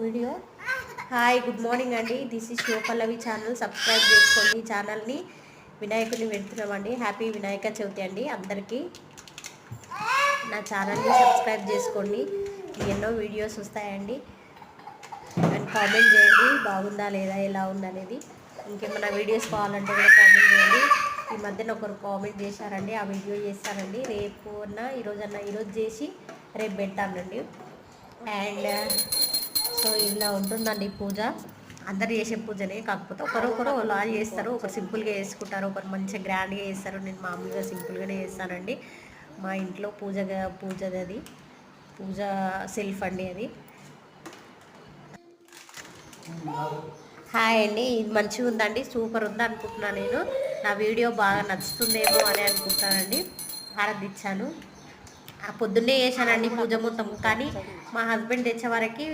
Video. Hi, good morning అండి. This is Shivapallavi channel. Subscribe చేసుకోండి ఈ ఛానల్ని. వినాయకుడిని పెడుతున్నామండి. హ్యాపీ వినాయక చవితి అండి అందరికీ. నా ఛానల్ని సబ్స్క్రైబ్ చేసుకోండి, ఎన్నో వీడియోస్ వస్తాయండి. అండ్ కామెంట్ చేయండి బాగుందా లేదా, ఎలా ఉందనేది. ఇంకేమైనా వీడియోస్ కావాలంటే కూడా కామెంట్ చేయండి. ఈ మధ్యన ఒకరు కామెంట్ చేశారండి, ఆ వీడియో చేస్తానండి. రేపు ఈరోజు చేసి రేపు పెట్టానండి. అండ్ సో ఇలా ఉంటుందండి పూజ. అందరు చేసే పూజనే, కాకపోతే ఒకరొకరు అలా చేస్తారు. ఒకరు సింపుల్గా చేసుకుంటారు, ఒకరు మంచిగా గ్రాండ్గా చేస్తారు. నేను మామూలుగా సింపుల్గానే చేస్తానండి. మా ఇంట్లో పూజది పూజ సెల్ఫ్ అండి అది. హాయ్ అండి, ఇది మంచిగా ఉందండి, సూపర్ ఉంది అనుకుంటున్నాను. నేను నా వీడియో బాగా నచ్చుతుందేమో అని అనుకుంటానండి. ఆరాధించాను. పొద్దున్నే చేశానండి పూజ మొత్తం, కానీ మా హస్బెండ్ తెచ్చే వరకు